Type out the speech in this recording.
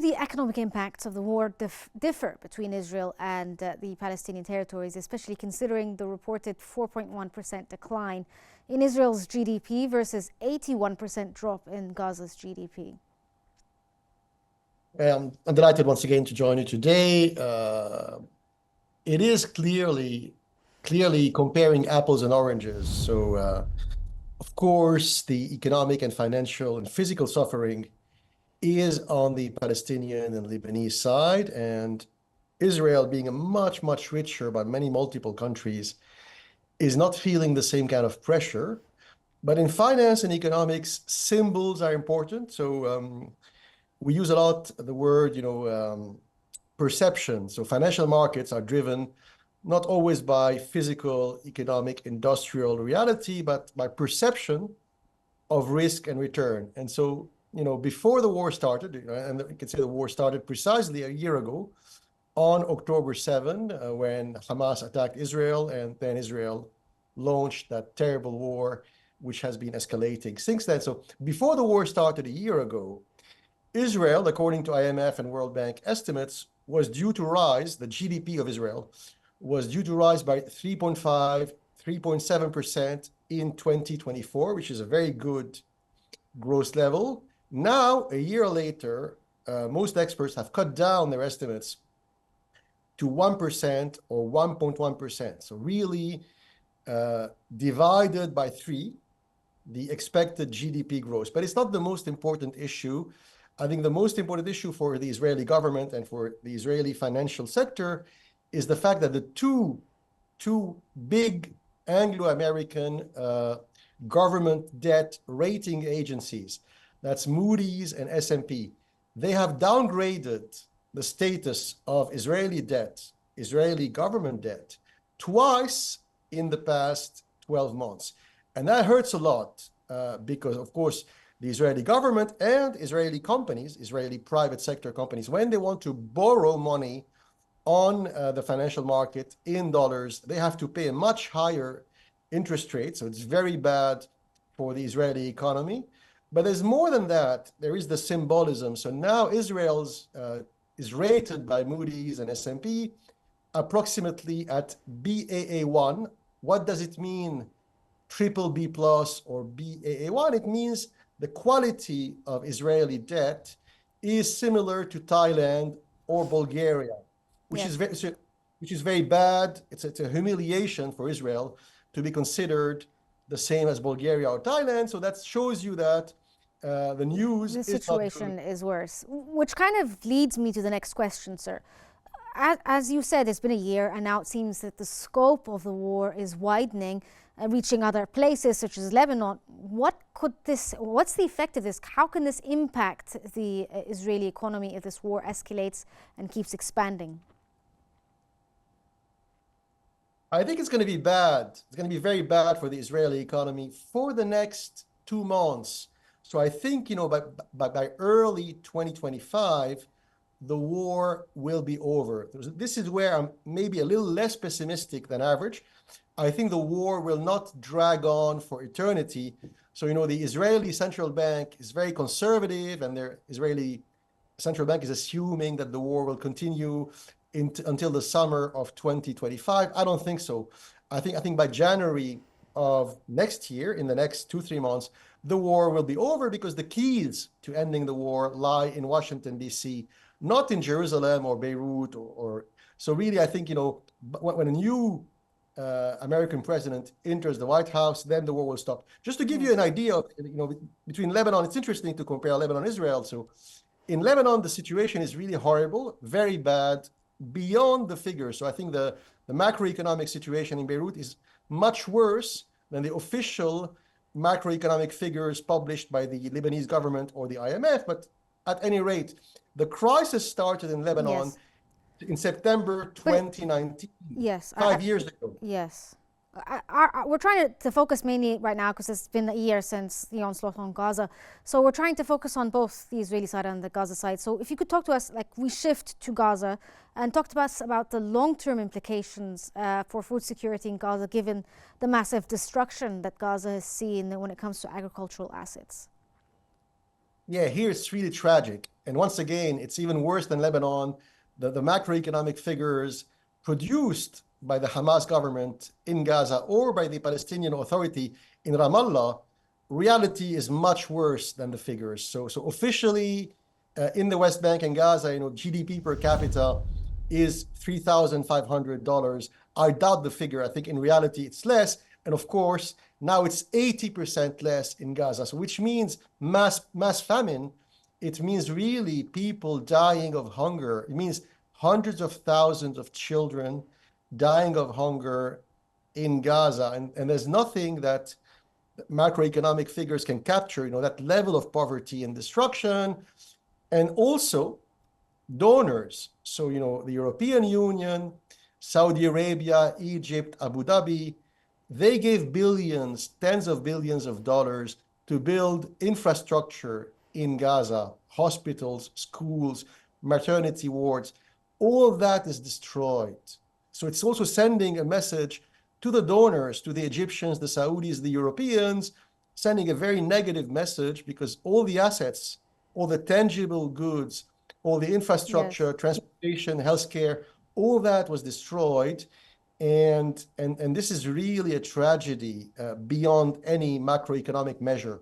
do the economic impacts of the war differ between Israel and the Palestinian territories, especially considering the reported 4.1% decline in Israel's GDP versus 81% drop in Gaza's GDP? I'm delighted once again to join you today. It is clearly comparing apples and oranges. So, of course, the economic and financial and physical suffering is on the Palestinian and Lebanese side, and Israel, being a much, much richer by many multiple countries, is not feeling the same kind of pressure. But in finance and economics, symbols are important. So we use a lot the word, perception. So financial markets are driven not always by physical, economic, industrial reality, but by perception of risk and return. And so, before the war started, and you can say the war started precisely a year ago on October 7, when Hamas attacked Israel, and then Israel launched that terrible war, which has been escalating since then. So before the war started a year ago, Israel, according to IMF and World Bank estimates, was due to rise, the GDP of Israel was due to rise by 3.5, 3.7% in 2024, which is a very good growth level. Now, a year later, most experts have cut down their estimates to 1% or 1.1%. So really divided by 3, the expected GDP growth. But it's not the most important issue. I think the most important issue for the Israeli government and for the Israeli financial sector is the fact that the two big Anglo-American government debt rating agencies, that's Moody's and S&P, they have downgraded the status of Israeli debt, Israeli government debt, twice in the past 12 months. And that hurts a lot because, of course, the Israeli government and Israeli companies, Israeli private sector companies, when they want to borrow money on the financial market in dollars, they have to pay a much higher interest rate. So it's very bad for the Israeli economy. But there's more than that. There is the symbolism. So now Israel is rated by Moody's and S&P approximately at Baa1. What does it mean, triple B plus or Baa1? It means the quality of Israeli debt is similar to Thailand or Bulgaria, which is very bad. It's a humiliation for Israel to be considered the same as Bulgaria or Thailand. So that shows you that the news the situation is worse, which kind of leads me to the next question, sir. As you said, it's been a year, and now it seems that the scope of the war is widening, reaching other places such as Lebanon. What's the effect of this? How can this impact the Israeli economy if this war escalates and keeps expanding? I think it's going to be bad. It's going to be very bad for the Israeli economy for the next 2 months. So I think, by early 2025, the war will be over. This is where I'm maybe a little less pessimistic than average. I think the war will not drag on for eternity. So, the Israeli central bank is very conservative, and the Israeli central bank is assuming that the war will continue until the summer of 2025. I don't think so. I think by January of next year, in the next 2-3 months, the war will be over, because the keys to ending the war lie in Washington, D.C., not in Jerusalem or Beirut or so really, I think, when a new American president enters the White House, then the war will stop. Just to give you an idea of, between Lebanon, it's interesting to compare Lebanon and Israel. So in Lebanon, the situation is really horrible, very bad, beyond the figures. So I think the macroeconomic situation in Beirut is much worse than the official macroeconomic figures published by the Lebanese government or the IMF. But at any rate, the crisis started in Lebanon in September 2019. Yes. 5 years ago. Yes. We're trying to focus mainly right now, because it's been a year since the onslaught on Gaza. So we're trying to focus on both the Israeli side and the Gaza side. So if you could talk to us, we shift to Gaza, and talk to us about the long-term implications for food security in Gaza, given the massive destruction that Gaza has seen when it comes to agricultural assets. Yeah, here it's really tragic. And once again, it's even worse than Lebanon. The macroeconomic figures produced by the Hamas government in Gaza or by the Palestinian Authority in Ramallah, reality is much worse than the figures. So officially, in the West Bank and Gaza, GDP per capita is $3,500. I doubt the figure. I think in reality it's less. And of course, now it's 80% less in Gaza, so which means mass famine. It means really people dying of hunger. It means hundreds of thousands of children dying of hunger in Gaza. And there's nothing that macroeconomic figures can capture, that level of poverty and destruction. And also donors. So, the European Union, Saudi Arabia, Egypt, Abu Dhabi, they gave billions, tens of billions of dollars to build infrastructure in Gaza, hospitals, schools, maternity wards. All of that is destroyed. So it's also sending a message to the donors, to the Egyptians, the Saudis, the Europeans, sending a very negative message because all the assets, all the tangible goods, all the infrastructure, Yes. transportation, healthcare, all that was destroyed. And this is really a tragedy beyond any macroeconomic measure.